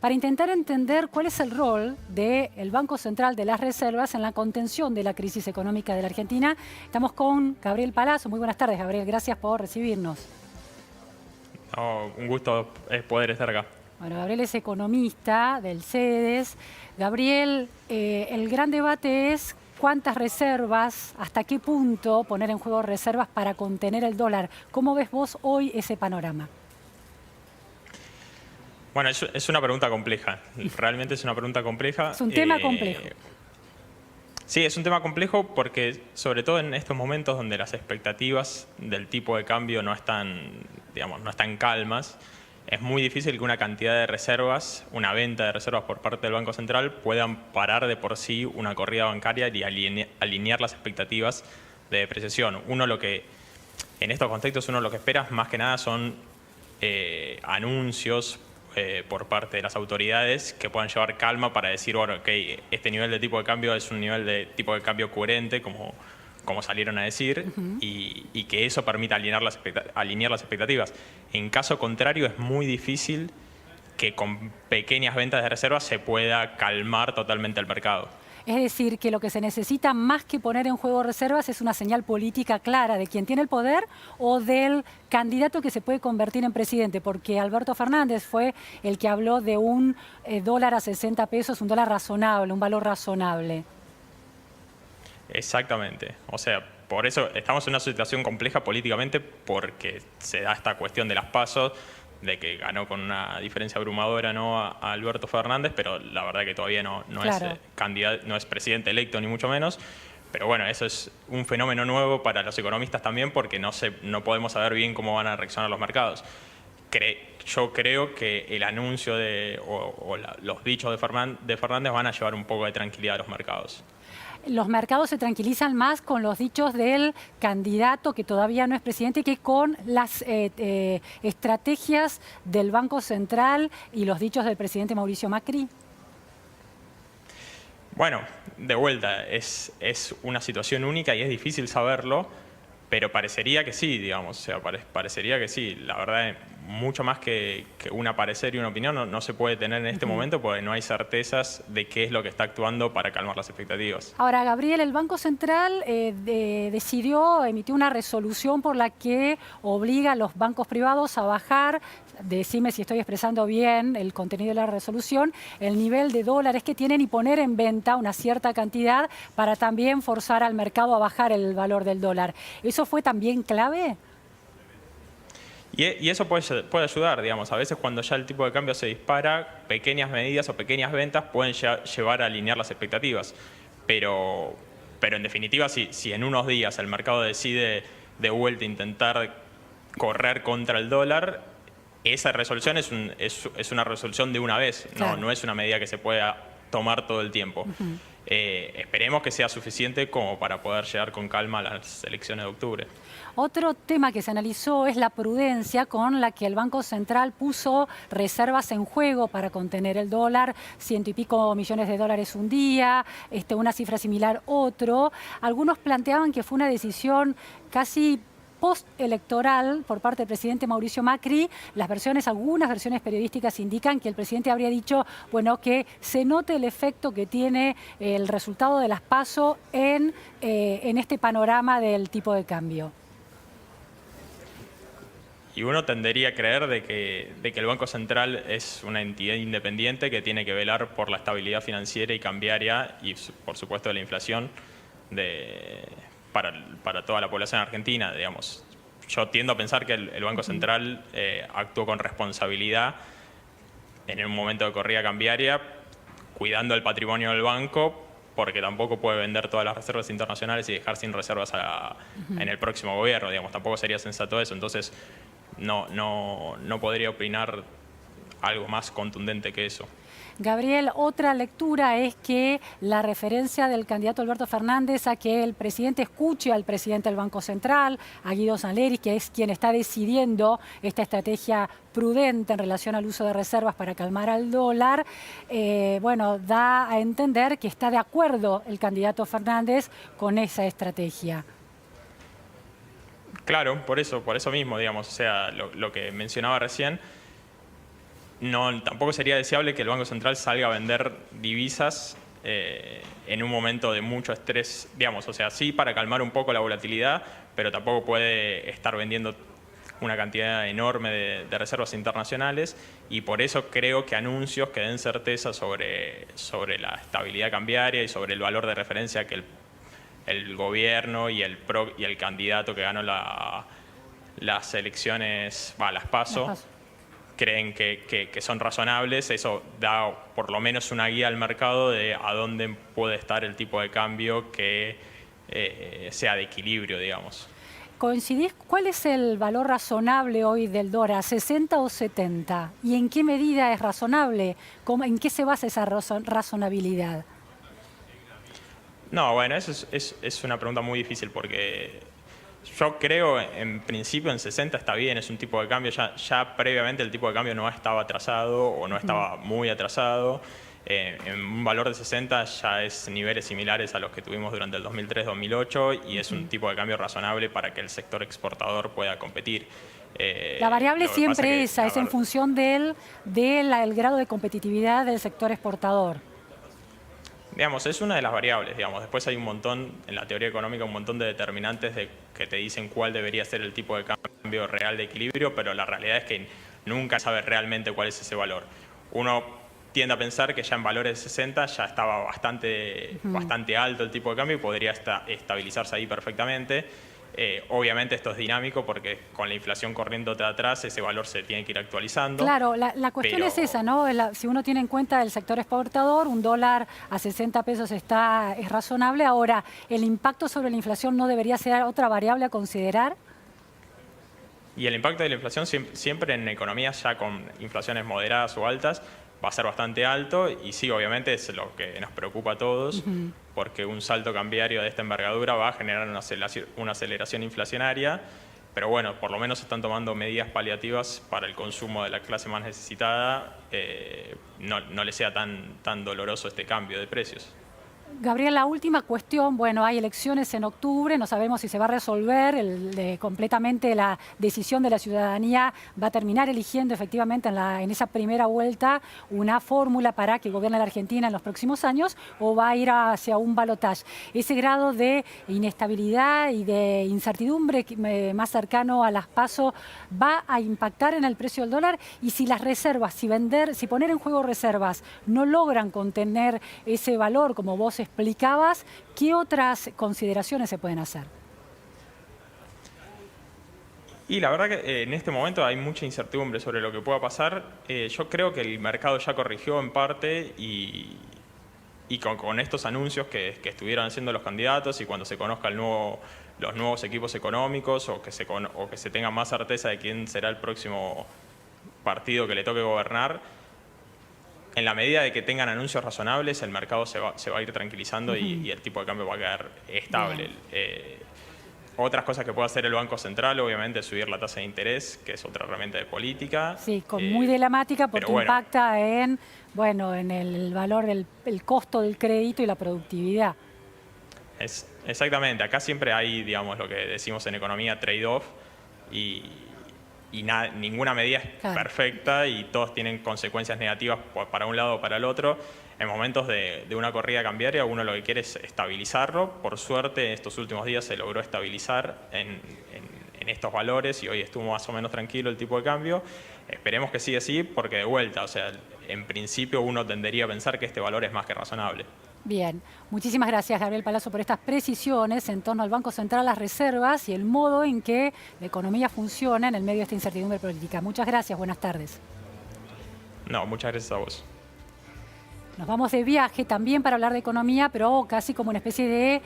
para intentar entender cuál es el rol del Banco Central de las Reservas en la contención de la crisis económica de la Argentina. Estamos con Gabriel Palazzo. Muy buenas tardes, Gabriel. Gracias por recibirnos. No, un gusto poder estar acá. Bueno, Gabriel es economista del CEDES. Gabriel, el gran debate es cuántas reservas, hasta qué punto poner en juego reservas para contener el dólar. ¿Cómo ves vos hoy ese panorama? Bueno, es una pregunta compleja. Realmente es una pregunta compleja. Es un tema complejo. Sí, es un tema complejo porque, sobre todo en estos momentos donde las expectativas del tipo de cambio no están, digamos, no están calmas, es muy difícil que una cantidad de reservas, una venta de reservas por parte del Banco Central puedan parar de por sí una corrida bancaria y alinear las expectativas de depreciación. En estos contextos uno lo que espera más que nada son anuncios por parte de las autoridades que puedan llevar calma para decir, bueno, okay, este nivel de tipo de cambio es un nivel de tipo de cambio coherente, como salieron a decir, y que eso permita alinear las expectativas. En caso contrario, es muy difícil que con pequeñas ventas de reservas se pueda calmar totalmente el mercado. Es decir, que lo que se necesita más que poner en juego reservas es una señal política clara de quien tiene el poder o del candidato que se puede convertir en presidente, porque Alberto Fernández fue el que habló de un dólar a 60 pesos, un dólar razonable, un valor razonable. Exactamente. O sea, por eso estamos en una situación compleja políticamente porque se da esta cuestión de las PASO, de que ganó con una diferencia abrumadora, ¿no?, a Alberto Fernández, pero la verdad que todavía no Claro. es candidato, no es presidente electo ni mucho menos. Pero bueno, eso es un fenómeno nuevo para los economistas también porque no podemos saber bien cómo van a reaccionar los mercados. Yo creo que el anuncio los dichos de Fernández van a llevar un poco de tranquilidad a los mercados. Los mercados se tranquilizan más con los dichos del candidato que todavía no es presidente que con las estrategias del Banco Central y los dichos del presidente Mauricio Macri. Bueno, de vuelta, es una situación única y es difícil saberlo, pero parecería que sí, digamos, o sea, parecería que sí. La verdad, mucho más que un parecer y una opinión no se puede tener en este momento porque no hay certezas de qué es lo que está actuando para calmar las expectativas. Ahora, Gabriel, el Banco Central decidió emitir una resolución por la que obliga a los bancos privados a bajar, decime si estoy expresando bien el contenido de la resolución, el nivel de dólares que tienen y poner en venta una cierta cantidad para también forzar al mercado a bajar el valor del dólar. ¿Eso fue también clave? Y eso puede ayudar, digamos. A veces cuando ya el tipo de cambio se dispara, pequeñas medidas o pequeñas ventas pueden llevar a alinear las expectativas. Pero en definitiva, si en unos días el mercado decide de vuelta intentar correr contra el dólar, esa resolución es una resolución de una vez, Claro. no es una medida que se pueda tomar todo el tiempo. Esperemos que sea suficiente como para poder llegar con calma a las elecciones de octubre. Otro tema que se analizó es la prudencia con la que el Banco Central puso reservas en juego para contener el dólar, 100 y pico millones de dólares un día, una cifra similar otro. Algunos planteaban que fue una decisión casi postelectoral por parte del presidente Mauricio Macri. Algunas versiones periodísticas indican que el presidente habría dicho, bueno, que se note el efecto que tiene el resultado de las PASO en este panorama del tipo de cambio. Y uno tendería a creer de que el Banco Central es una entidad independiente que tiene que velar por la estabilidad financiera y cambiaria y, por supuesto, de la inflación para toda la población argentina, digamos. Yo tiendo a pensar que el Banco Central actuó con responsabilidad en un momento de corrida cambiaria, cuidando el patrimonio del banco, porque tampoco puede vender todas las reservas internacionales y dejar sin reservas en el próximo gobierno, digamos. Tampoco sería sensato eso. Entonces, no podría opinar algo más contundente que eso. Gabriel, otra lectura es que la referencia del candidato Alberto Fernández a que el presidente escuche al presidente del Banco Central, a Guido Sanleri, que es quien está decidiendo esta estrategia prudente en relación al uso de reservas para calmar al dólar, bueno, da a entender que está de acuerdo el candidato Fernández con esa estrategia. Claro, por eso mismo, digamos, o sea, lo que mencionaba recién, no, tampoco sería deseable que el Banco Central salga a vender divisas en un momento de mucho estrés, digamos, o sea, sí para calmar un poco la volatilidad, pero tampoco puede estar vendiendo una cantidad enorme de reservas internacionales, y por eso creo que anuncios que den certeza sobre la estabilidad cambiaria y sobre el valor de referencia que el gobierno y el candidato que ganó las elecciones, las PASO, creen que son razonables. Eso da por lo menos una guía al mercado de a dónde puede estar el tipo de cambio que sea de equilibrio, digamos. ¿Coincidís? ¿Cuál es el valor razonable hoy del dólar? ¿60 o 70? ¿Y en qué medida es razonable? ¿En qué se basa esa razonabilidad? No, bueno, eso es una pregunta muy difícil porque yo creo, en principio, en 60 está bien, es un tipo de cambio. Ya previamente el tipo de cambio no estaba atrasado o no estaba muy atrasado. En un valor de 60 ya es niveles similares a los que tuvimos durante el 2003-2008 y es un tipo de cambio razonable para que el sector exportador pueda competir. La variable siempre esa, es en función del grado de competitividad del sector exportador. Digamos, es una de las variables, digamos. Después hay un montón, en la teoría económica, un montón de determinantes que te dicen cuál debería ser el tipo de cambio real de equilibrio, pero la realidad es que nunca sabe realmente cuál es ese valor. Uno tiende a pensar que ya en valores de 60 ya estaba bastante alto el tipo de cambio y podría estabilizarse ahí perfectamente. Obviamente esto es dinámico porque con la inflación corriendo de atrás ese valor se tiene que ir actualizando. Claro, la cuestión es esa, ¿no? Si uno tiene en cuenta el sector exportador, un dólar a 60 pesos es razonable. Ahora, ¿el impacto sobre la inflación no debería ser otra variable a considerar? Y el impacto de la inflación siempre en economías ya con inflaciones moderadas o altas va a ser bastante alto, y sí, obviamente es lo que nos preocupa a todos, porque un salto cambiario de esta envergadura va a generar una aceleración inflacionaria, pero bueno, por lo menos están tomando medidas paliativas para el consumo de la clase más necesitada, no le sea tan doloroso este cambio de precios. Gabriel, la última cuestión, bueno, hay elecciones en octubre, no sabemos si se va a resolver, completamente la decisión de la ciudadanía va a terminar eligiendo efectivamente en esa primera vuelta una fórmula para que gobierne la Argentina en los próximos años, o va a ir hacia un balotaje. Ese grado de inestabilidad y de incertidumbre más cercano a las PASO va a impactar en el precio del dólar, y si las reservas, si poner en juego reservas no logran contener ese valor, como vos explicabas, ¿qué otras consideraciones se pueden hacer? Y la verdad que en este momento hay mucha incertidumbre sobre lo que pueda pasar. Yo creo que el mercado ya corrigió en parte y con estos anuncios que estuvieron haciendo los candidatos, y cuando se conozcan los nuevos equipos económicos o que se tenga más certeza de quién será el próximo partido que le toque gobernar, en la medida de que tengan anuncios razonables, el mercado se va a ir tranquilizando y el tipo de cambio va a quedar estable. Otras cosas que puede hacer el Banco Central, obviamente, es subir la tasa de interés, que es otra herramienta de política. Sí, muy dramática porque impacta en el valor, el costo del crédito y la productividad. Exactamente. Acá siempre hay, digamos, lo que decimos en economía, trade-off, y ninguna medida es perfecta y todos tienen consecuencias negativas para un lado o para el otro. En momentos de una corrida cambiaria uno lo que quiere es estabilizarlo. Por suerte, estos últimos días se logró estabilizar en estos valores y hoy estuvo más o menos tranquilo el tipo de cambio. Esperemos que siga así porque, de vuelta, o sea, en principio uno tendería a pensar que este valor es más que razonable. Bien, muchísimas gracias, Gabriel Palazzo, por estas precisiones en torno al Banco Central, las reservas y el modo en que la economía funciona en el medio de esta incertidumbre política. Muchas gracias, buenas tardes. No, muchas gracias a vos. Nos vamos de viaje también para hablar de economía, pero casi como una especie de